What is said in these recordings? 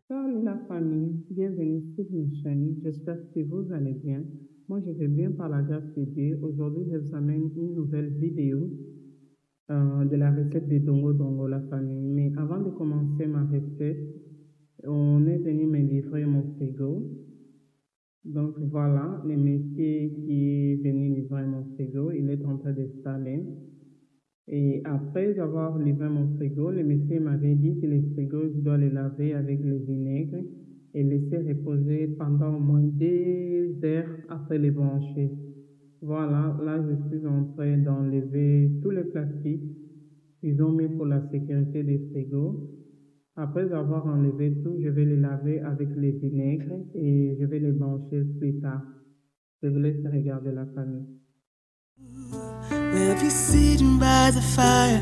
Salut la famille, bienvenue sur ma chaîne. J'espère que vous allez bien. Moi, je vais bien par la grâce de Dieu. Aujourd'hui, je vous amène une nouvelle vidéo de la recette de dongo la famille. Mais avant de commencer ma recette, on est venu me livrer mon frigo. Donc voilà, le monsieur qui est venu livrer mon frigo, il est en train d'installer. Et après avoir livré mon frigo, le monsieur m'avait dit que le frigo, je dois le laver avec le vinaigre et laisser reposer pendant au moins 2 heures après le brancher. Voilà, là je suis en train d'enlever tous les plastiques qu'ils ont mis pour la sécurité des frigos. Après avoir enlevé tout, je vais les laver avec le vinaigre et je vais les brancher plus tard. Je vous laisse regarder la famille. We'll be sitting by the fire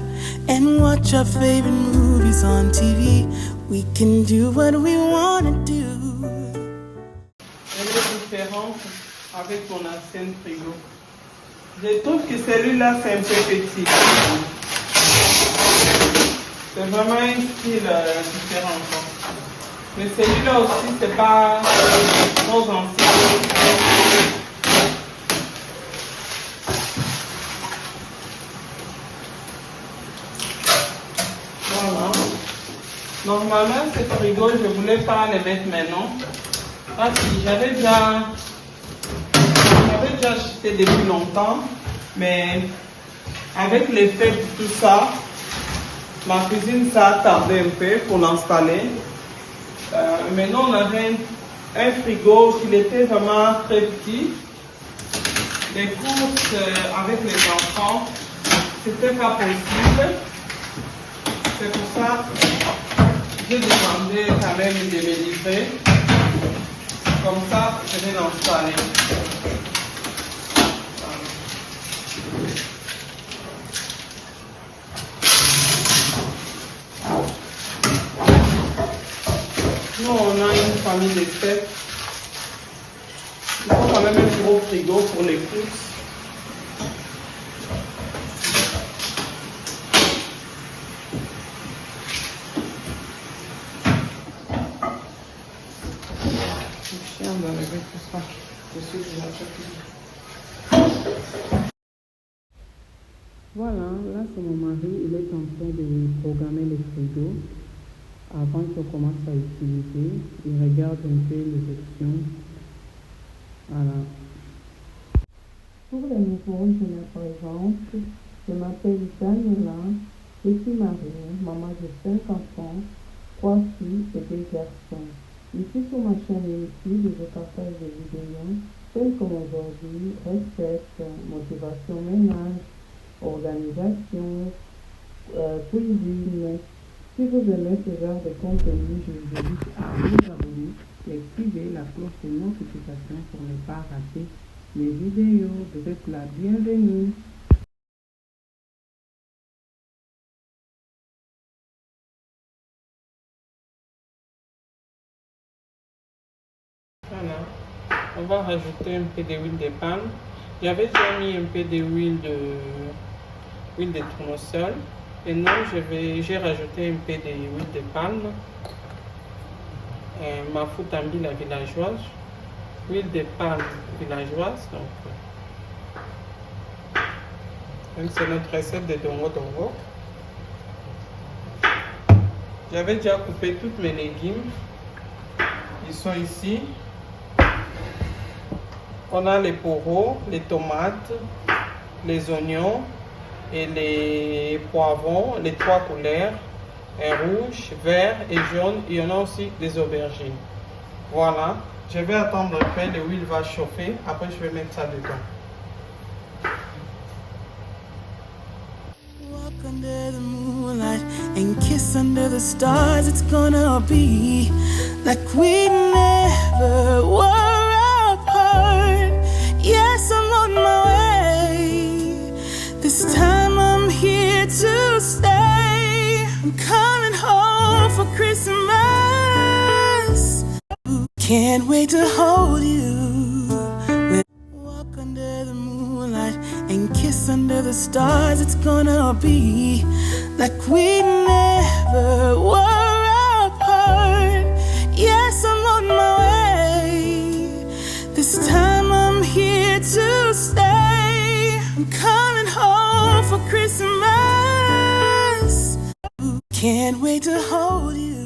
and watch our favorite movies on TV. We can do what we want to do. Quelle est la différence avec mon ancien frigo? Je trouve que celui-là c'est un peu petit. C'est vraiment un style différent. Mais celui-là aussi c'est pas trop ancien. Voilà. Normalement, ce frigo, je ne voulais pas le mettre maintenant. Parce que j'avais déjà acheté depuis longtemps. Mais avec l'effet de tout ça, ma cuisine, ça a tardé un peu pour l'installer. Maintenant, on avait un frigo qui était vraiment très petit. Les courses avec les enfants, c'était pas possible. C'est pour ça que j'ai demandé quand même de me livrer. Comme ça, je vais l'installer. Nous, on a une famille de 7. Il faut quand même un gros frigo pour les courses. Voilà, là c'est mon mari, il est en train de programmer le frigo avant qu'on commence à utiliser. Il regarde un peu les options. Voilà. Pour les nouveaux, je me présente. Je m'appelle Daniela, je suis mariée, maman de 5 enfants, 3 filles et 2 garçons. Ici sur ma chaîne YouTube, je partage des vidéos telles comme aujourd'hui, recettes, motivation ménage, organisation, cuisine. Si vous aimez ce genre de contenu, je vous invite à vous abonner et activer la cloche de notification pour ne pas rater mes vidéos. Vous êtes la bienvenue. Voilà, on va rajouter un peu d'huile de palme. J'avais déjà mis un peu d'huile de tournesol. Et non, j'ai rajouté un peu d'huile de palme. Ma foutambi la villageoise. Huile de palme villageoise. Donc, c'est notre recette de dongo. J'avais déjà coupé toutes mes légumes. Ils sont ici. On a les poireaux, les tomates, les oignons et les poivrons, les 3 couleurs. rouge, vert et jaune. Il y en a aussi des aubergines. Voilà. Je vais attendre un peu, l'huile va chauffer. Après, je vais mettre ça dedans. Walk under the moonlight and kiss under the stars. It's gonna be like we never were apart. Yes, I'm on my way. This time I'm here to stay. I'm coming home for Christmas. Can't wait to hold you. Walk under the moonlight and kiss under the stars. It's gonna be like we never were apart. Yes, I'm on my way. This time I'm here to stay. I'm coming home for Christmas. Can't wait to hold you.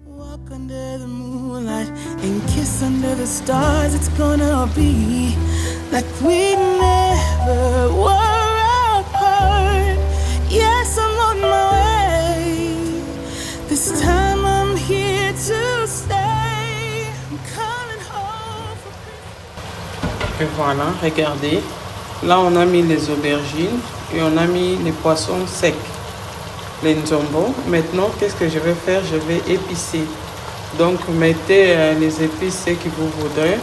Walk under the moonlight and kiss under the stars. It's gonna be like we never were apart. Yes, I'm on my way. This time I'm here to stay. I'm coming home for Christmas. Et voilà, regardez. Là, on a mis les aubergines et on a mis les poissons secs, les nzombo. Maintenant, qu'est-ce que je vais faire? Je vais épicer. Donc, mettez les épices que vous voudrez.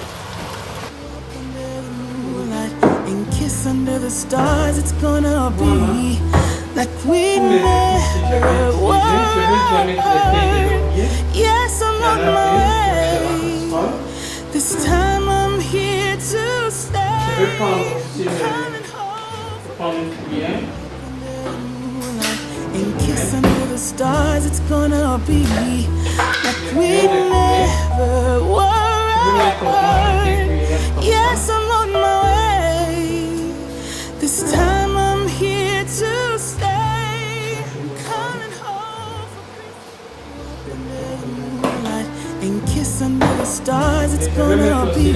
Under the stars, it's gonna be like we never were apart. Yes, I'm on my way. This time I'm here to stay. Coming home. And kiss under the stars, it's gonna be like we never were apart. Yes, I'm on my way. This time I'm here to stay. Coming home for Christmas. Under the moonlight and kiss under the stars. It's gonna be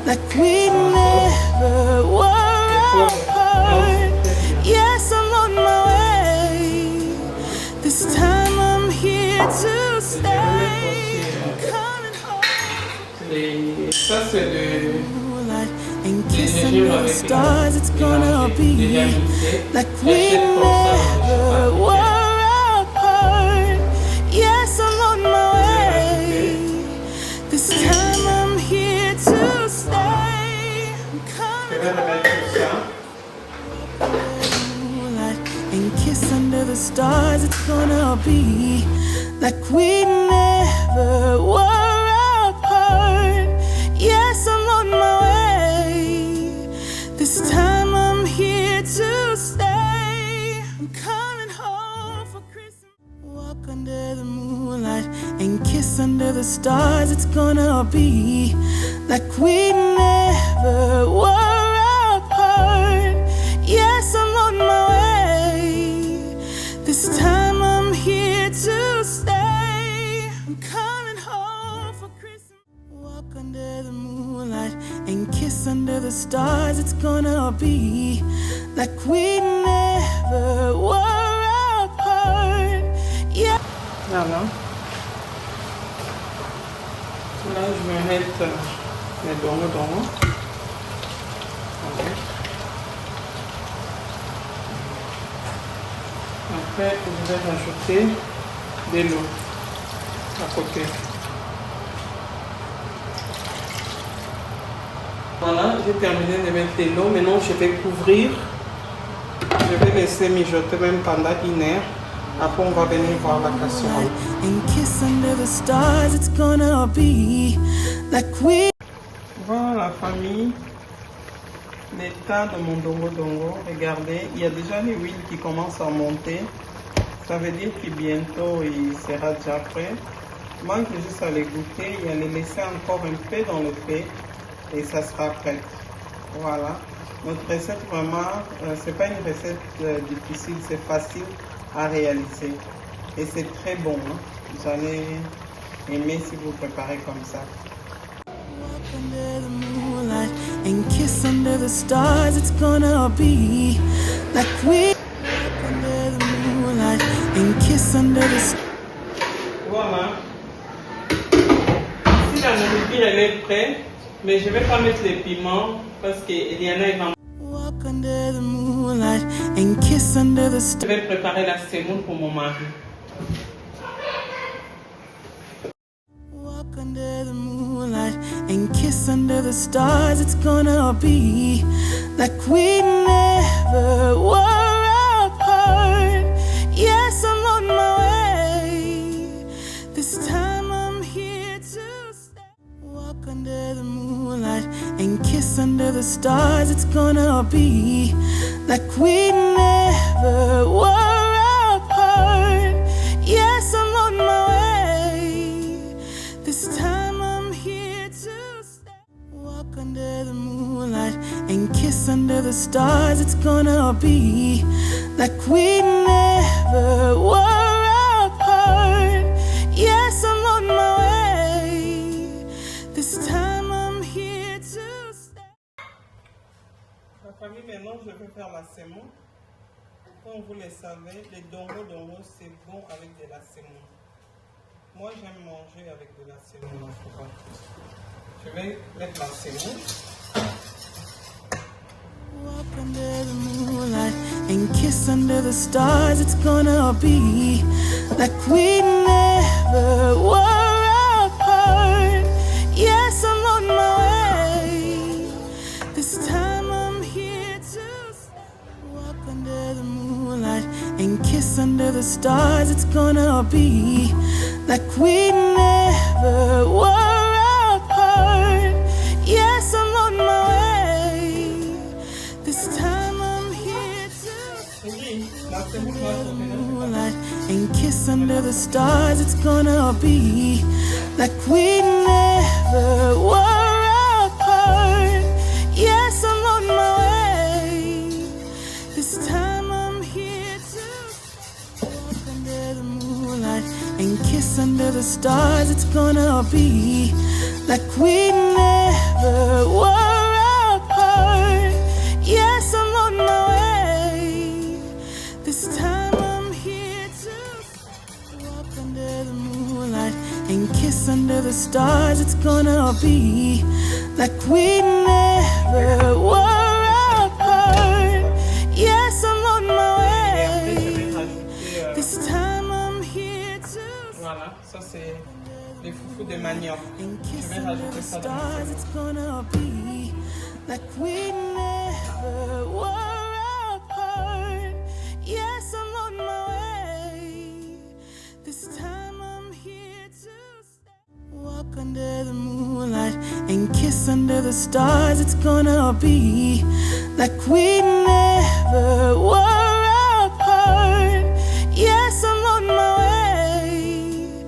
like we never were apart. Yes, I'm on my way. This time I'm here to stay. Coming home. Ça, c'est le... And kiss under the stars, it's gonna be like we never were apart. Yes, I'm on my way. This time I'm here to stay. I'm coming home. And kiss under the stars, it's gonna be like we never were apart. Yes, I'm on my way. This time I'm here to stay. I'm coming home for Christmas. Walk under the moonlight and kiss under the stars. It's gonna be like we never were apart. Yes, I'm on my way. This time I'm here to stay. I'm coming home for Christmas. Walk under the moonlight and kiss under the stars. It's gonna be like we never were apart. Yeah. Voilà. Là, je vais mettre mes dongo. Voilà. Après, je vais rajouter de l'eau à côté. Voilà, j'ai terminé de mettre de l'eau. Maintenant, je vais couvrir. Je vais laisser mijoter même pendant 1 heure. Après, on va venir voir la casserole. Voilà la famille. L'état de mon dongo. Regardez, il y a déjà l'huile qui commence à monter. Ça veut dire que bientôt il sera déjà prêt. Moi, je vais juste aller goûter et aller laisser encore un peu dans le feu. Et ça sera prêt. Voilà. Notre recette vraiment, c'est pas une recette difficile, c'est facile à réaliser. Et c'est très bon. Hein? Vous allez aimer si vous préparez comme ça. Under the moonlight and kiss under the stars. It's gonna be like we under the moonlight and kiss under the stars. Voilà. Ici, la nourriture, elle est prête. Mais je ne vais pas mettre les piments parce qu'Eliana, il va... Walk under the moonlight and kiss under the Je stars. vais préparer la semoule pour mon mari. Walk under the moonlight and kiss under the stars. It's gonna be like we never were apart. Yes, I'm on my way. This time I'm here to stay. Walk under the moonlight and kiss under the stars. It's gonna be like we never were apart. Yes, I'm on my way. This time I'm here to stay. Walk under the moonlight and kiss under the stars. It's gonna be like we never were apart. Yes, I'm on my way. This time I'm here to stay. La famille, maintenant, je vais faire la semoule. Comme vous le savez, les dongo, c'est bon avec de la semoule. Moi, j'aime manger avec de la semoule en tout cas. Je vais mettre la semoule. Walk under the moonlight and kiss under the stars. It's gonna be like we never were apart. Yes, I'm on my way. This time I'm here to stay. Walk under the moonlight and kiss under the stars. It's gonna be like we never were apart. Yes, I'm on my way. This time I'm here to La semoule va se faire. moonlight and kiss under the stars. It's gonna be like we never were apart. Yes, I'm on my way. This time I'm here to walk under the moonlight and kiss under the stars. It's gonna be like we never were apart. Yes, I'm on my way. This time I'm here to walk under the moonlight and kiss under the stars. It's gonna be like we never were apart. Yes, I'm on my Et après, je vais way. rajouter... This time I'm here to Voilà, ça c'est les foufous de manioc. and Je kiss vais under the rajouter ça dans stars. le It's gonna be like we never were apart. Yes, I'm on my way. This time I'm here to stay. Walk under the moonlight and kiss under the stars. It's gonna be like we never were apart. Yes, I'm on my way.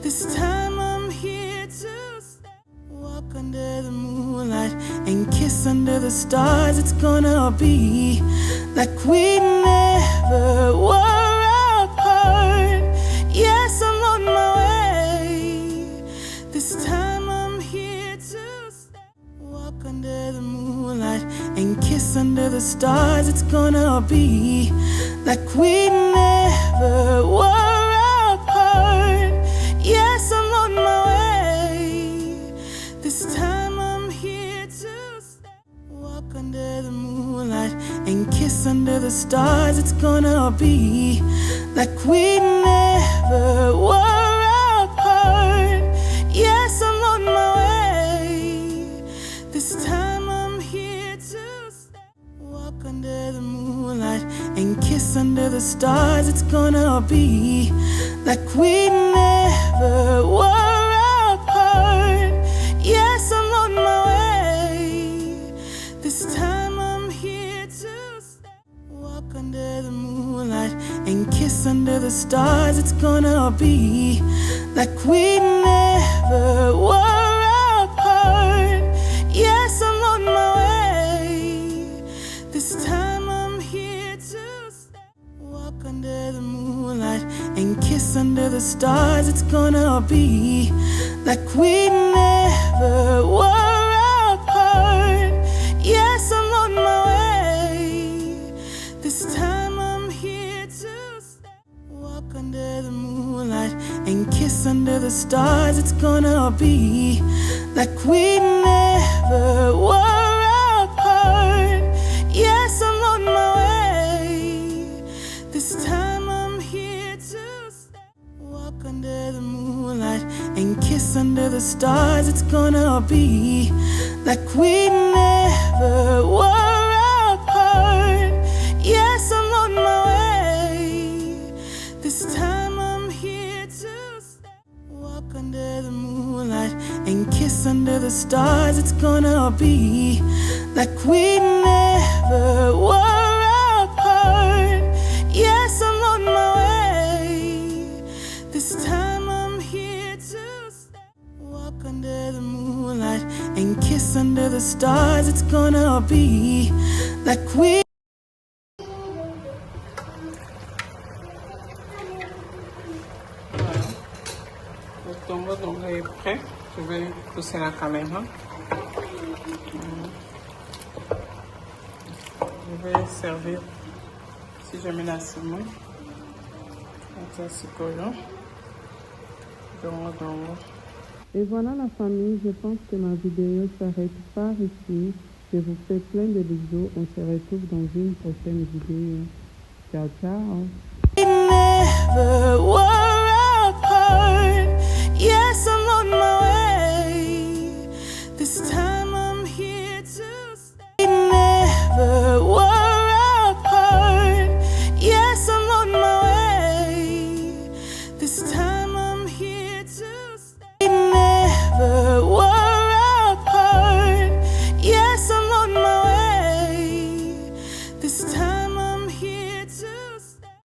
This time I'm here to stay. Walk under the moonlight and kiss under the stars. It's gonna be like we never were apart. Yes, I'm on my way. This time I'm here to stay. Walk under the moonlight and kiss under the stars. It's gonna be like we never were apart. Yes, I'm on my way. This time I'm here to stay. Walk under the moonlight and kiss under the stars. It's gonna be like we never were apart. Yes, I'm on my way. This time I'm here to stay. Walk under the moonlight and kiss under the stars. It's gonna be like we never were apart. Yes, I'm on my way. This time I'm here to stay. Walk under the moonlight and kiss under the stars. It's gonna be like we never were apart. Yes, I'm on my way. This time I'm here to stay. Walk under the moonlight and kiss under the stars. It's gonna be like we never were apart. Yes, I'm on my way. This time I'm here to stay. Walk under and kiss under the stars. It's gonna be like we never were apart. Yes, I'm on my way. This time I'm here to stay. Walk under the moonlight and kiss under the stars. It's gonna be like we never were apart. Yes, I'm on my way. This time I'm here to stay. Walk under the moonlight and kiss under the stars. It's gonna be like we never were apart. Yes, I'm on my way. This time I'm here to stay. Walk under the moonlight and kiss under the stars. It's gonna be like we. Le dongo est prêt. Je vais pousser la caméra. Je vais servir si je mets la semoule. Et voilà la famille, je pense que ma vidéo s'arrête par ici. Je vous fais plein de bisous. On se retrouve dans une prochaine vidéo. Ciao, ciao.